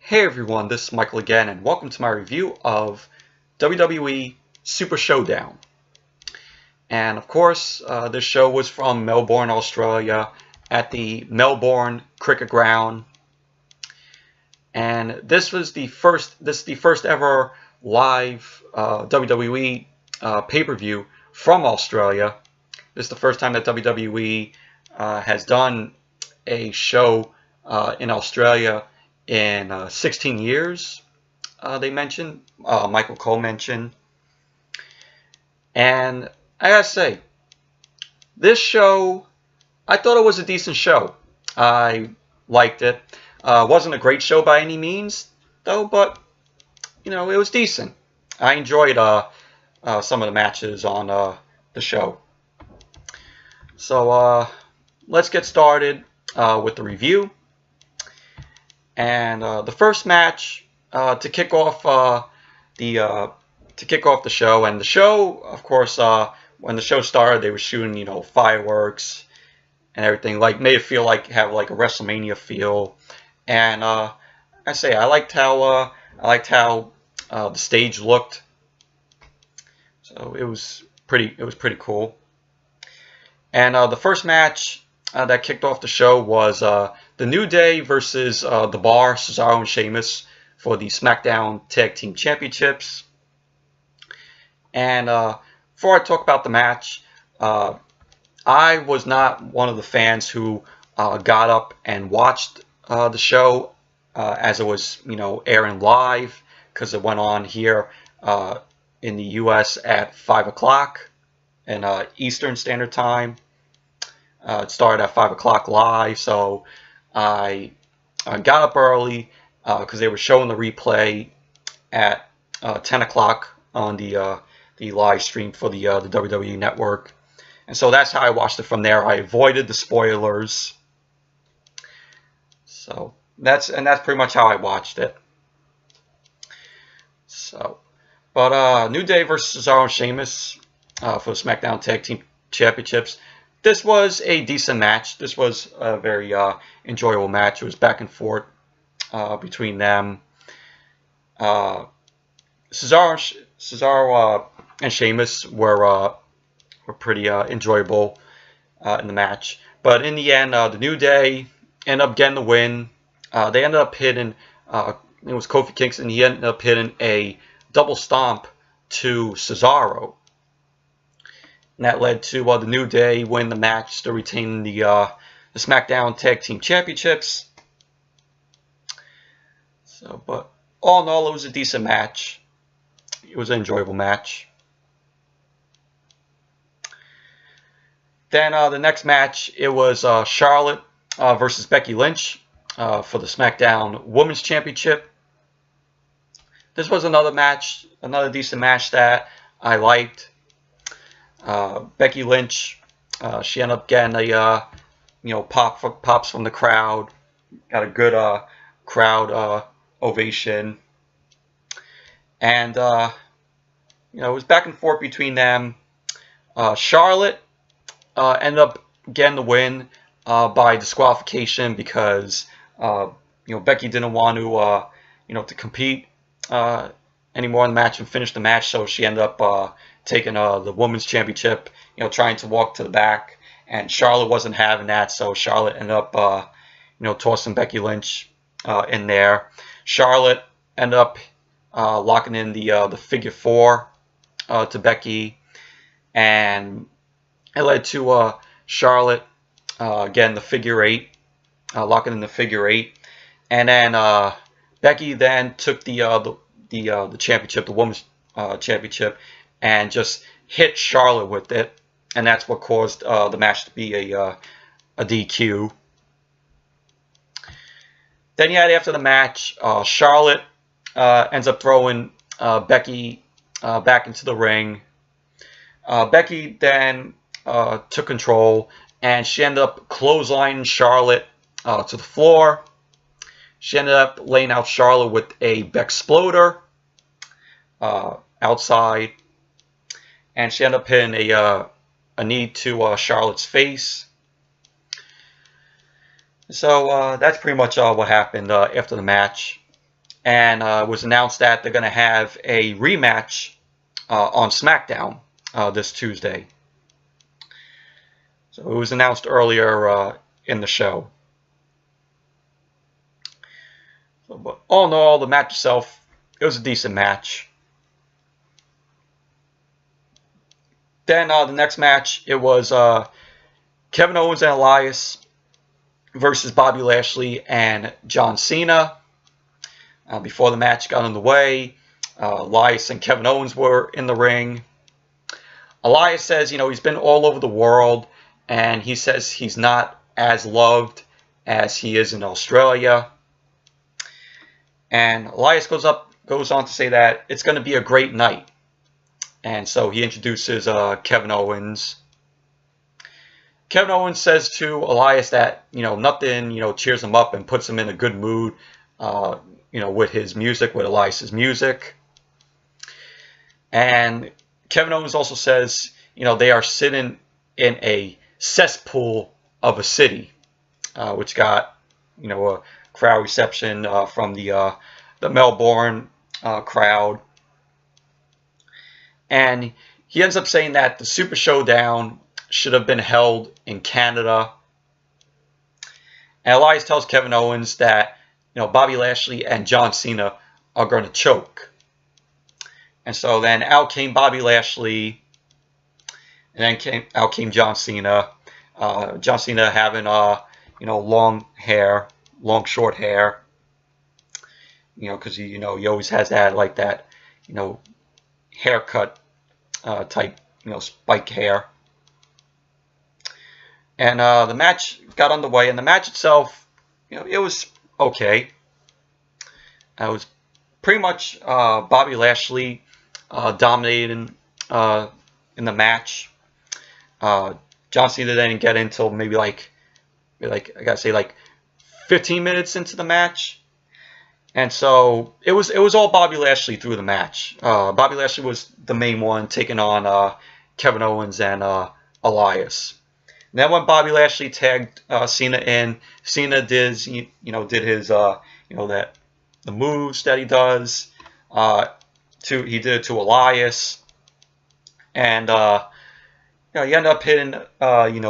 Hey everyone, this is Michael again, and welcome to my review of WWE Super Show-Down. And of course, this show was from Melbourne, Australia, at the Melbourne Cricket Ground. And this is the first ever live WWE pay-per-view from Australia. This is the first time that WWE has done a show in Australia in 16 years, they mentioned. Michael Cole mentioned. And I gotta say, this show, I thought it was a decent show. I liked it. Wasn't a great show by any means, though, but, you know, it was decent. I enjoyed some of the matches on the show. So, let's get started with the review. And the first match to kick off the show, and the show, of course, when the show started, they were shooting, you know, fireworks and everything, like made it feel like have like a WrestleMania feel. And I liked how the stage looked. So it was pretty cool. And the first match that kicked off the show was The New Day versus The Bar, Cesaro and Sheamus, for the SmackDown Tag Team Championships. And before I talk about the match, I was not one of the fans who got up and watched the show as it was, you know, airing live, because it went on here in the U.S. at 5 o'clock in Eastern Standard Time. It started at 5 o'clock live, so I got up early because they were showing the replay at 10 o'clock on the live stream for the WWE Network. And so that's how I watched it from there. I avoided the spoilers. So that's pretty much how I watched it. So, but New Day versus Cesaro and Sheamus for the SmackDown Tag Team Championships. This was a decent match. This was a very enjoyable match. It was back and forth between them. Cesaro and Sheamus were pretty enjoyable in the match. But in the end, the New Day ended up getting the win. They ended up hitting, it was Kofi Kingston. He ended up hitting a double stomp to Cesaro. And that led to the New Day win the match to retain the SmackDown Tag Team Championships. So, but all in all, it was a decent match. It was an enjoyable match. Then the next match, it was Charlotte versus Becky Lynch for the SmackDown Women's Championship. This was another match, another decent match that I liked. Becky Lynch, she ended up getting a pops from the crowd. Got a good crowd ovation, and it was back and forth between them. Charlotte ended up getting the win by disqualification because Becky didn't want to compete anymore in the match and finish the match, so she ended up taking the women's championship, trying to walk to the back, and Charlotte wasn't having that, so Charlotte ended up tossing Becky Lynch in there. Charlotte ended up locking in the figure four to Becky, and it led to Charlotte getting the figure eight, locking in the figure eight, and then Becky then took the championship, the women's championship, and just hit Charlotte with it, and that's what caused the match to be a DQ. Then after the match, Charlotte ends up throwing Becky back into the ring. Becky then took control, and she ended up clotheslining Charlotte to the floor. She ended up laying out Charlotte with a Bexploder outside, and she ended up hitting a knee to Charlotte's face. So that's pretty much what happened after the match. and it was announced that they're going to have a rematch on SmackDown this Tuesday. So it was announced earlier in the show. So, but all in all, the match itself, it was a decent match. Then the next match, it was Kevin Owens and Elias versus Bobby Lashley and John Cena. Before the match got underway, Elias and Kevin Owens were in the ring. Elias says, he's been all over the world, and he says he's not as loved as he is in Australia. And Elias goes on to say that it's going to be a great night. And so he introduces Kevin Owens. Kevin Owens says to Elias that, nothing, cheers him up and puts him in a good mood, with his music, with Elias's music. And Kevin Owens also says, they are sitting in a cesspool of a city, which got, a crowd reception from the Melbourne crowd. And he ends up saying that the Super Show-Down should have been held in Canada. And Elias tells Kevin Owens that, Bobby Lashley and John Cena are going to choke. And so then out came Bobby Lashley, and then out came John Cena. John Cena having, long hair, long short hair. Because he always has that, haircut type, spike hair. And the match got underway, and the match itself, it was okay. It was pretty much Bobby Lashley dominating in the match. John Cena didn't get in until maybe I gotta say 15 minutes into the match. And so it was all Bobby Lashley through the match. Bobby Lashley was the main one, taking on Kevin Owens and Elias. And then when Bobby Lashley tagged Cena in, Cena did his the moves that he does. He did it to Elias, and he ended up hitting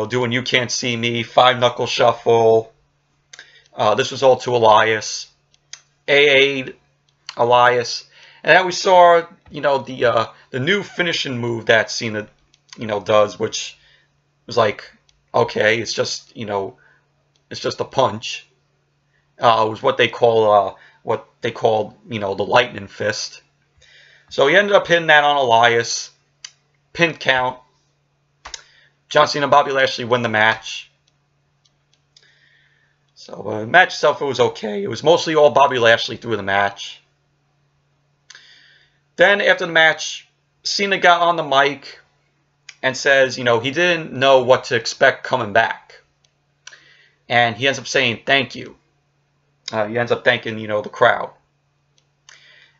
doing "You Can't See Me," 5-knuckle shuffle. This was all to Elias. AA'd Elias, and then we saw the new finishing move that Cena does, which was okay, it's just a punch. It was what they called the lightning fist. So he ended up hitting that on Elias. Pin count. John Cena and Bobby Lashley win the match. So the match itself, it was okay. It was mostly all Bobby Lashley through the match. Then after the match, Cena got on the mic and says, he didn't know what to expect coming back. And he ends up saying thank you. He ends up thanking, the crowd.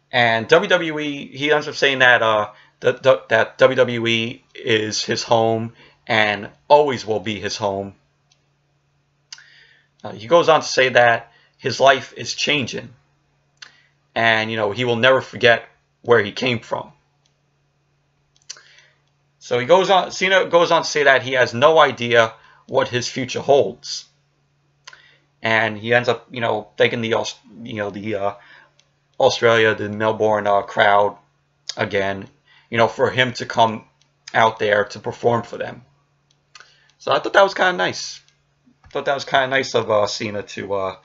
And WWE, he ends up saying that that WWE is his home and always will be his home. He goes on to say that his life is changing. And, he will never forget where he came from. So Cena goes on to say that he has no idea what his future holds. And he ends up, thanking the Australia, the Melbourne crowd again, for him to come out there to perform for them. So I thought that was kind of nice. I thought that was kind of nice of Cena to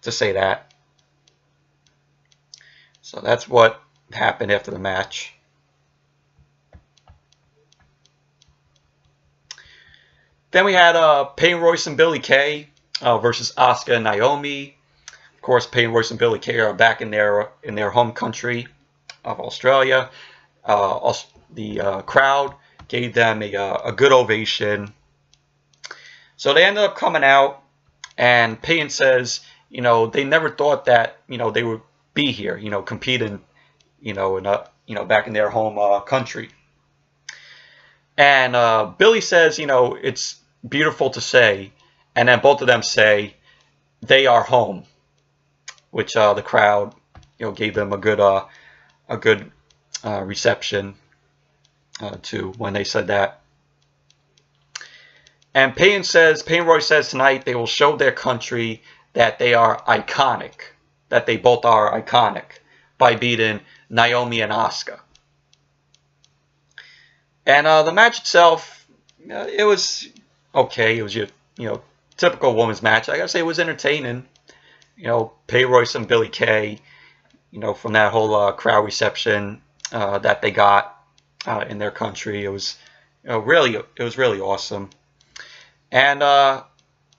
say that. So that's what happened after the match. Then we had Peyton Royce and Billie Kay versus Asuka and Naomi. Of course, Peyton Royce and Billie Kay are back in their home country of Australia. The crowd gave them a good ovation. So they ended up coming out, and Peyton says, they never thought that they would be here, competing, back in their home country. And Billie says, it's beautiful to say, and then both of them say, they are home, which the crowd, gave them a good reception to when they said that. And Peyton Royce says tonight they will show their country that they are iconic, that they both are iconic by beating Naomi and Asuka. And the match itself, it was okay. It was your typical women's match. I gotta say it was entertaining. Peyton Royce and Billie Kay, from that whole crowd reception that they got in their country, it was really awesome. And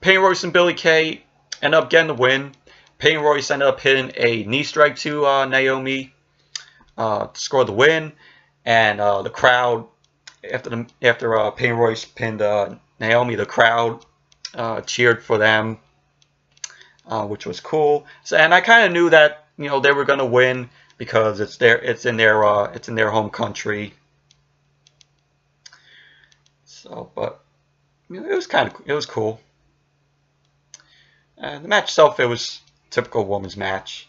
Peyton Royce and Billie Kay ended up getting the win. Peyton Royce ended up hitting a knee strike to Naomi to score the win, and the crowd after Peyton Royce pinned Naomi, the crowd cheered for them, which was cool. So, and I kind of knew that they were going to win because it's in their home country. So, but it was cool. The match itself, it was a typical women's match.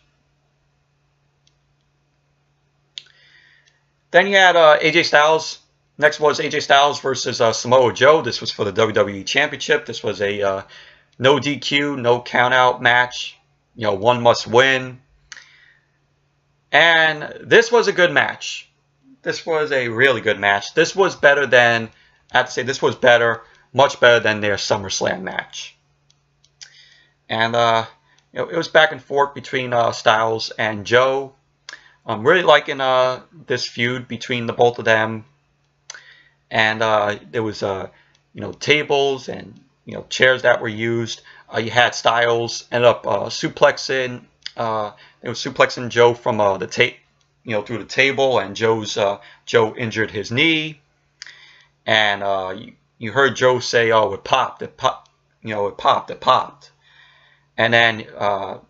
Then you had AJ Styles. Next was AJ Styles versus Samoa Joe. This was for the WWE Championship. This was a no DQ, no countout match. One must win. And this was a good match. This was a really good match. This was better than, I have to say, this was much better than their SummerSlam match. And it was back and forth between Styles and Joe. I'm really liking this feud between the both of them. And there was tables and chairs that were used. You had Styles end up suplexing. It was suplexing Joe from through the table, and Joe injured his knee. And you heard Joe say, "Oh, it popped, it popped, it popped." And then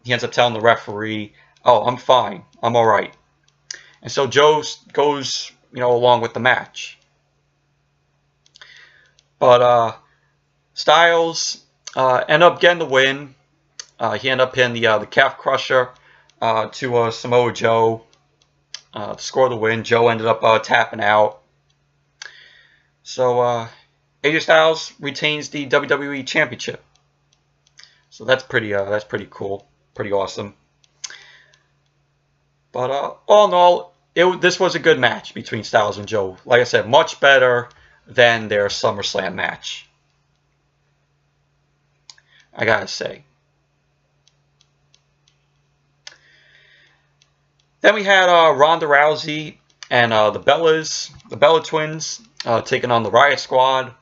he ends up telling the referee, "Oh, I'm fine, I'm all right." And so Joe goes, along with the match. But Styles ended up getting the win. He ended up hitting the calf crusher to Samoa Joe to score the win. Joe ended up tapping out. So AJ Styles retains the WWE Championship. So that's pretty cool, pretty awesome. But all in all, this was a good match between Styles and Joe. Like I said, much better than their SummerSlam match, I gotta say. Then we had Ronda Rousey and the Bella Twins taking on the Riot Squad.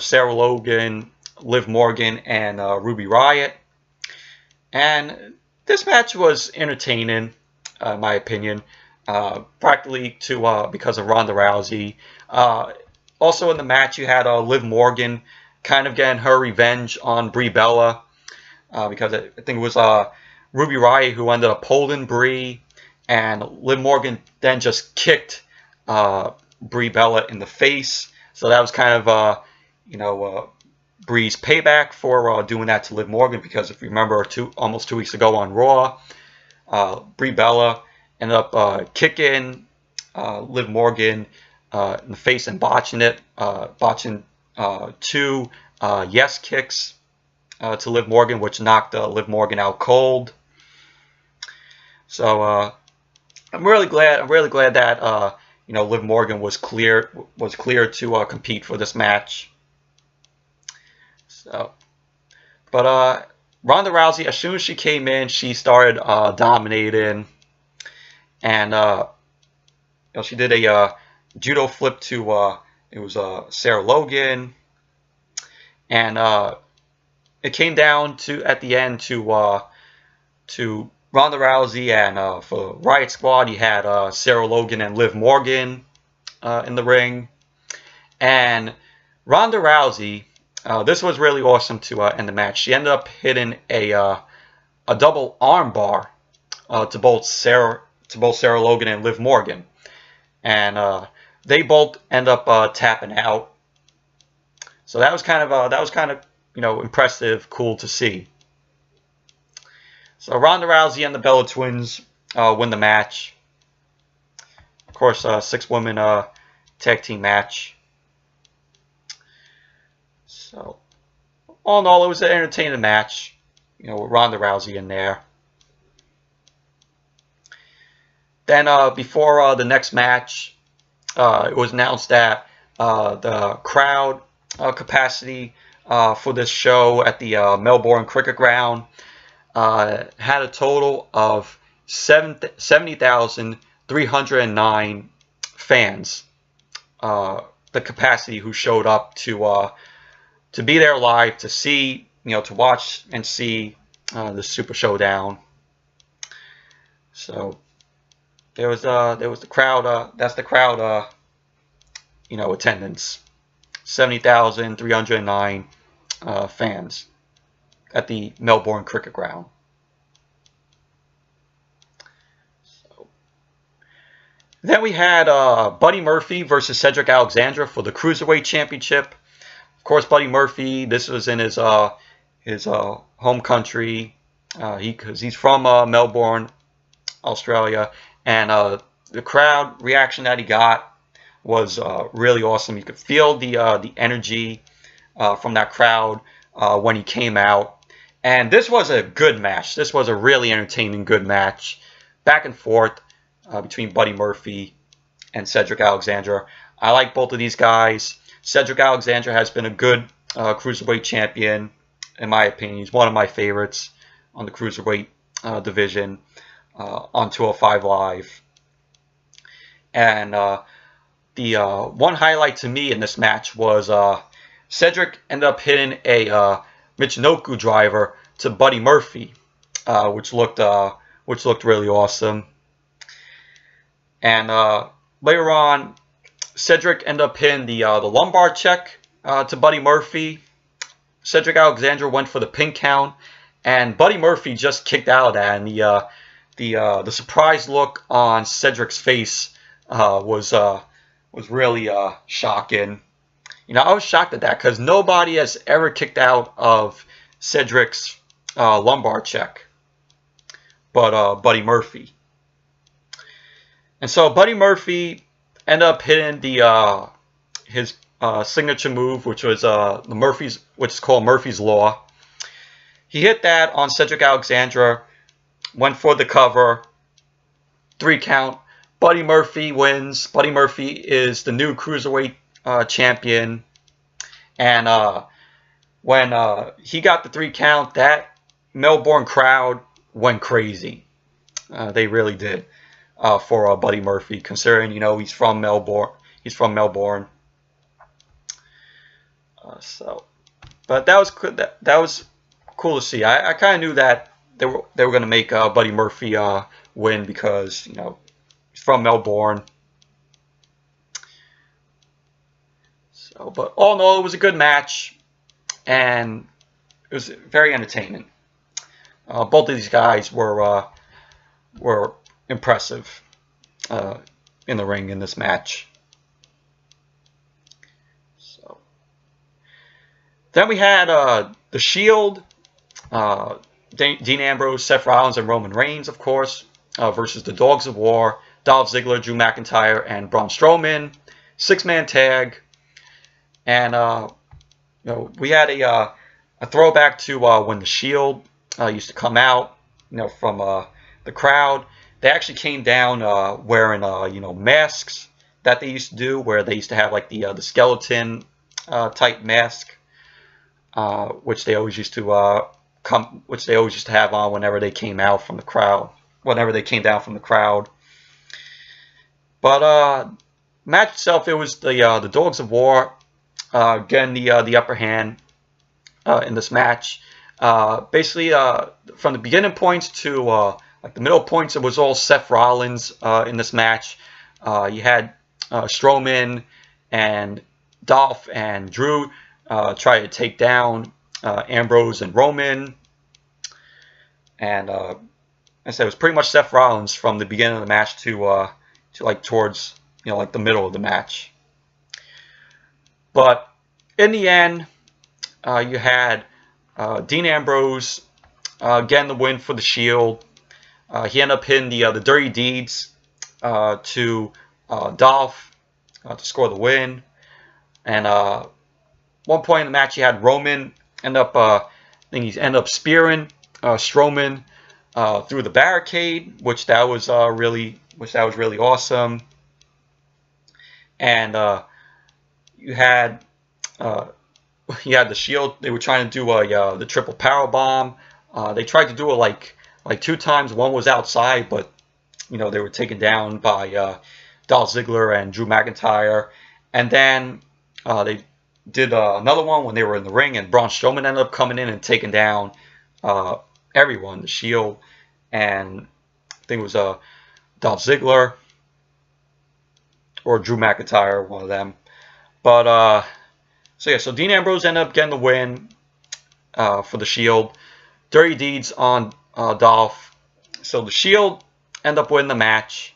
Sarah Logan, Liv Morgan, and Ruby Riott. And this match was entertaining, in my opinion, practically because of Ronda Rousey. Also in the match, you had Liv Morgan kind of getting her revenge on Brie Bella, because I think it was Ruby Riott who ended up holding Brie, and Liv Morgan then just kicked Brie Bella in the face. So that was kind of Brie's payback for doing that to Liv Morgan, because if you remember almost 2 weeks ago on Raw, Brie Bella ended up kicking Liv Morgan in the face and botching two yes kicks to Liv Morgan, which knocked Liv Morgan out cold. So I'm really glad that Liv Morgan was cleared to compete for this match. So, but Ronda Rousey, as soon as she came in, she started dominating, and she did a judo flip to it was Sarah Logan, and it came down to at the end to Ronda Rousey, and for Riot Squad you had Sarah Logan and Liv Morgan in the ring, and Ronda Rousey. This was really awesome to end the match. She ended up hitting a double arm bar to both Sarah Logan and Liv Morgan, and they both end up tapping out. So that was kind of impressive, cool to see. So Ronda Rousey and the Bella Twins win the match. Of course, 6-woman tag team match. So, all in all, it was an entertaining match. You know, with Ronda Rousey in there. Then, before the next match, it was announced that the crowd capacity for this show at the Melbourne Cricket Ground had a total of 70,309 fans. The capacity who showed up to be there live, to see, to watch and see the Super Showdown. So there was the crowd. That's the crowd. Attendance. 70,309 fans at the Melbourne Cricket Ground. So then we had Buddy Murphy versus Cedric Alexander for the Cruiserweight Championship. Of course, Buddy Murphy. This was in his home country. Because he's from Melbourne, Australia, and the crowd reaction that he got was really awesome. You could feel the energy from that crowd when he came out. And this was a good match. This was a really entertaining, good match. Back and forth between Buddy Murphy and Cedric Alexander. I like both of these guys. Cedric Alexander has been a good Cruiserweight champion, in my opinion. He's one of my favorites on the Cruiserweight division on 205 Live. And the one highlight to me in this match was Cedric ended up hitting a Michinoku driver to Buddy Murphy, which looked really awesome. And later on, Cedric ended up hitting the lumbar check to Buddy Murphy. Cedric Alexander went for the pin count, and Buddy Murphy just kicked out of that. And the surprised look on Cedric's face was really shocking. I was shocked at that because nobody has ever kicked out of Cedric's lumbar check, but Buddy Murphy. And so Buddy Murphy ended up hitting his signature move, which was which is called Murphy's Law. He hit that on Cedric Alexander, went for the cover, 3 count. Buddy Murphy wins. Buddy Murphy is the new Cruiserweight champion. And when he got the 3 count, that Melbourne crowd went crazy. They really did for Buddy Murphy, considering he's from Melbourne. He's from Melbourne. But that was cool. That was cool to see. I kind of knew that they were going to make Buddy Murphy win because he's from Melbourne. So, but all in all, it was a good match, and it was very entertaining. Both of these guys were impressive in the ring in this match. So then we had the Shield, Dean Ambrose, Seth Rollins, and Roman Reigns, of course, versus the Dogs of War, Dolph Ziggler, Drew McIntyre, and Braun Strowman, 6-man tag. And we had a throwback to when the Shield used to come out, from the crowd. They actually came down wearing masks that they used to do, where they used to have like the skeleton type mask, which they always used to have on whenever they came out from the crowd, whenever they came down from the crowd. But match itself, it was the Dogs of War getting the upper hand in this match. Basically, from the beginning points to like the middle points, it was all Seth Rollins in this match. You had Strowman and Dolph and Drew try to take down Ambrose and Roman. And I said it was pretty much Seth Rollins from the beginning of the match to like towards like the middle of the match. But in the end, you had Dean Ambrose getting the win for the Shield. He ended up hitting the Dirty Deeds to Dolph to score the win. And one point in the match, he had Roman end up, I think he ended up spearing Strowman through the barricade, which that was really awesome. And you had the Shield. They were trying to do the triple power bomb. They tried to do it like 2 times. One was outside, but they were taken down by Dolph Ziggler and Drew McIntyre. And then they did another one when they were in the ring, and Braun Strowman ended up coming in and taking down everyone, the Shield, and I think it was Dolph Ziggler or Drew McIntyre, one of them. But so Dean Ambrose ended up getting the win for the Shield. Dirty Deeds on Dolph. So the Shield end up winning the match.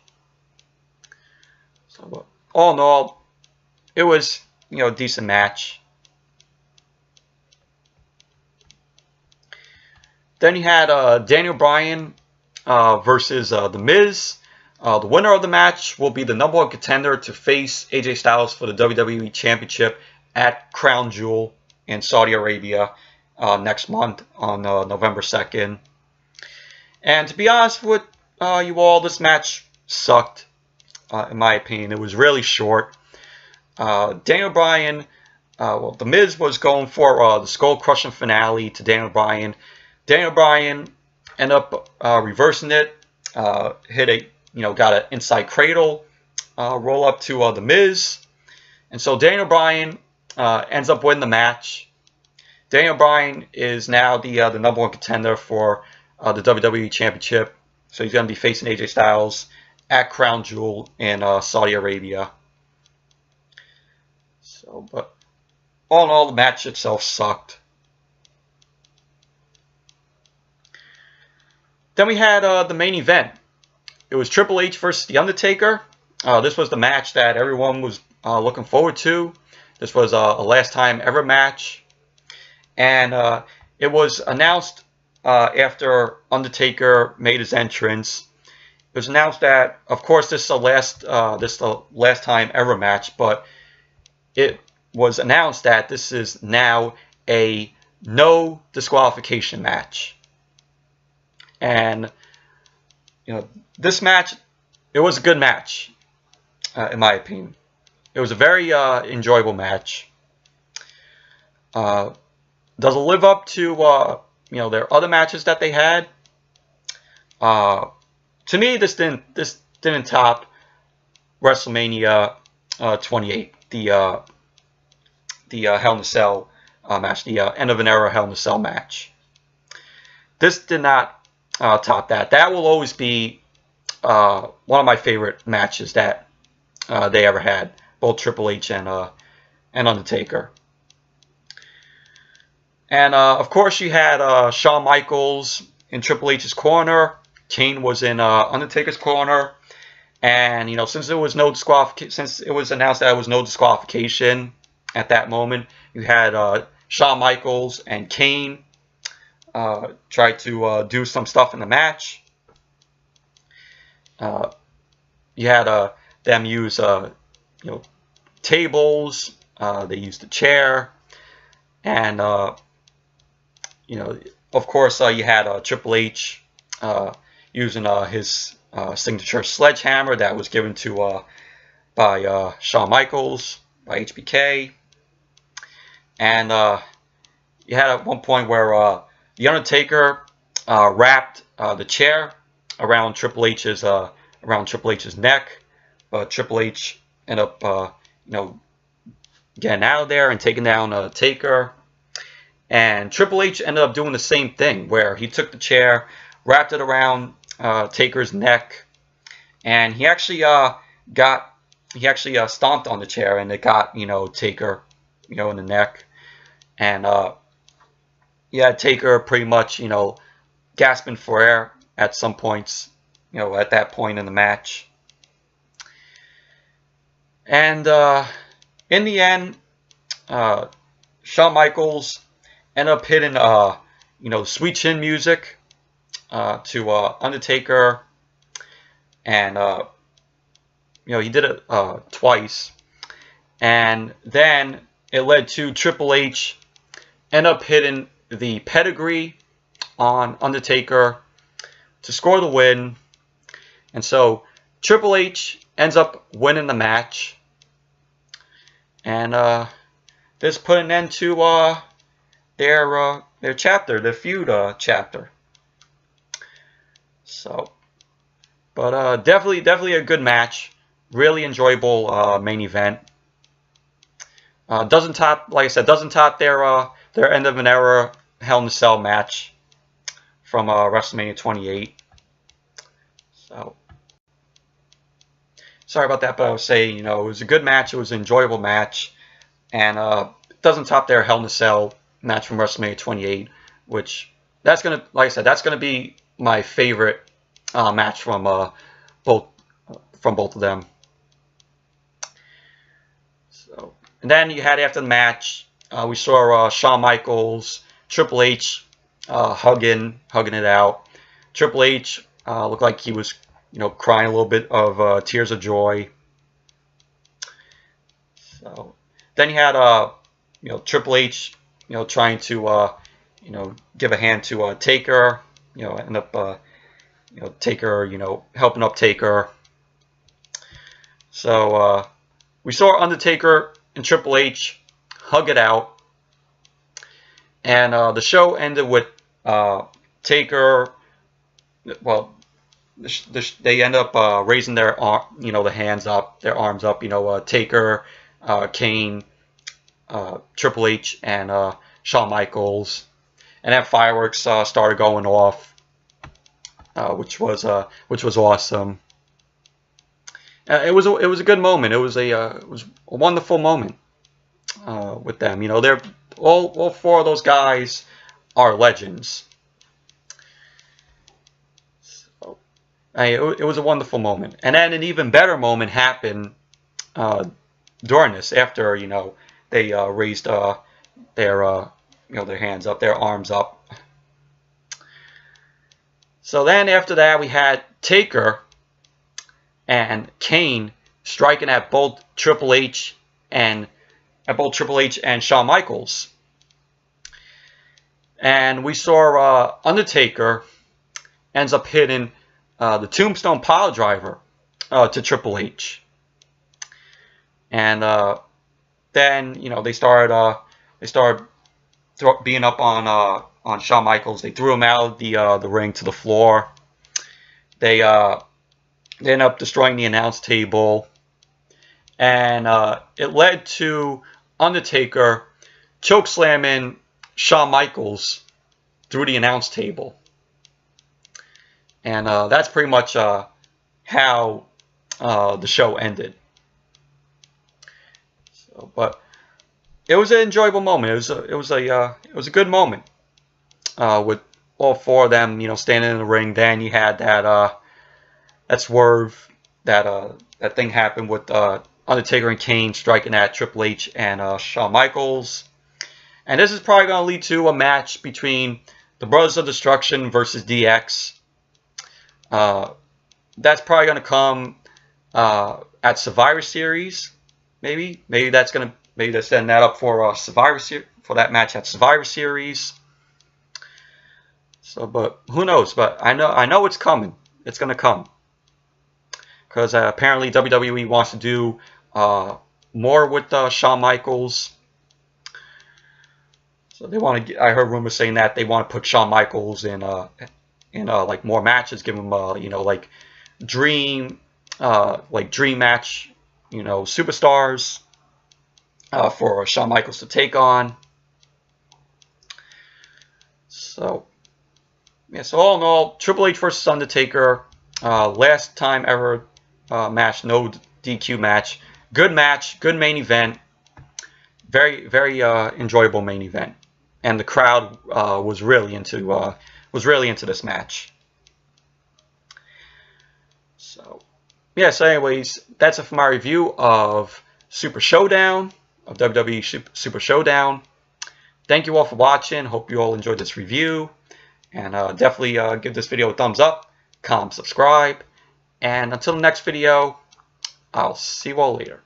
So all in all, it was a decent match. Then you had Daniel Bryan versus The Miz. The winner of the match will be the #1 contender to face AJ Styles for the WWE Championship at Crown Jewel in Saudi Arabia next month on November 2nd. And to be honest with you all, this match sucked, in my opinion. It was really short. Daniel Bryan, The Miz was going for the skull-crushing finale to Daniel Bryan. Daniel Bryan ended up reversing it, got an inside cradle roll up to The Miz. And so Daniel Bryan ends up winning the match. Daniel Bryan is now the #1 contender for the WWE Championship. So he's going to be facing AJ Styles at Crown Jewel in Saudi Arabia. So, but all in all, the match itself sucked. Then we had the main event. It was Triple H versus The Undertaker. This was the match that everyone was looking forward to. This was a last time ever match. And it was announced after Undertaker made his entrance. It was announced that, of course, this is the last time ever match, but it was announced that this is now a no disqualification match. And this match, it was a good match, in my opinion. It was a very enjoyable match. Does it live up to their other matches that they had? To me, this didn't top WrestleMania 28, the Hell in a Cell match, the end of an era Hell in a Cell match. This did not top that. That will always be one of my favorite matches that they ever had, both Triple H and Undertaker. And of course, you had Shawn Michaels in Triple H's corner. Kane was in Undertaker's corner. And since it was announced that it was no disqualification at that moment, you had Shawn Michaels and Kane try to do some stuff in the match. You had them use tables. They used a chair, and of course, you had Triple H using his signature sledgehammer that was given to by Shawn Michaels, by HBK. And you had at one point where The Undertaker wrapped the chair around Triple H's neck, but Triple H ended up getting out of there and taking down Taker. And Triple H ended up doing the same thing, where he took the chair, wrapped it around Taker's neck, and he actually stomped on the chair, and it got Taker in the neck. And Taker pretty much gasping for air at some points at that point in the match. And in the end, Shawn Michaels ended up hitting Sweet Chin music to Undertaker, and he did it twice, and then it led to Triple H end up hitting the pedigree on Undertaker to score the win, and so Triple H ends up winning the match, and this put an end to their chapter, their feud chapter. So, but definitely a good match, really enjoyable main event. Doesn't top, like I said, doesn't top their end of an era Hell in a Cell match from WrestleMania 28. So, sorry about that, but I was saying, it was a good match, it was an enjoyable match, and it doesn't top their Hell in a Cell match from WrestleMania 28, which that's gonna, like I said, that's gonna be my favorite match from both of them. So, and then you had after the match, we saw Shawn Michaels, Triple H hugging it out. Triple H looked like he was, crying a little bit of tears of joy. So then you had Triple H, trying to give a hand to Taker, end up Taker, helping up Taker. So we saw Undertaker and Triple H hug it out, and the show ended with Taker. Well, they end up raising their the hands up, their arms up. Taker, Kane, Triple H, and Shawn Michaels, and then fireworks started going off, which was awesome. It was a good moment. It was a wonderful moment with them. They're all four of those guys are legends. So, it was a wonderful moment, and then an even better moment happened during this. After they raised their hands up, their arms up. So then after that, we had Taker and Kane striking at both Triple H and Shawn Michaels. And we saw Undertaker ends up hitting the Tombstone Piledriver to Triple H. And then they started being up on Shawn Michaels. They threw him out of the ring to the floor. They ended up destroying the announce table, and it led to Undertaker chokeslamming Shawn Michaels through the announce table. And that's pretty much how the show ended. So, but it was an enjoyable moment. It was a good moment with all four of them, standing in the ring. Then you had that swerve, that thing happened with Undertaker and Kane striking at Triple H and Shawn Michaels. And this is probably going to lead to a match between the Brothers of Destruction versus DX. That's probably going to come at Survivor Series. Maybe that's setting that up for that match at Survivor Series. So, but who knows? But I know it's coming. It's going to come. Because apparently WWE wants to do more with Shawn Michaels. So they want to. I heard rumors saying that they want to put Shawn Michaels in like more matches, give him like dream match, superstars for Shawn Michaels to take on. So yeah, so all in all, Triple H versus Undertaker, last time ever match, no DQ match. Good match, good main event, very enjoyable main event, and the crowd was really into this match. So yeah, so anyways, that's it for my review of Super Showdown, of WWE Super Showdown. Thank you all for watching. Hope you all enjoyed this review, And definitely give this video a thumbs up, comment, subscribe. And until the next video, I'll see you all later.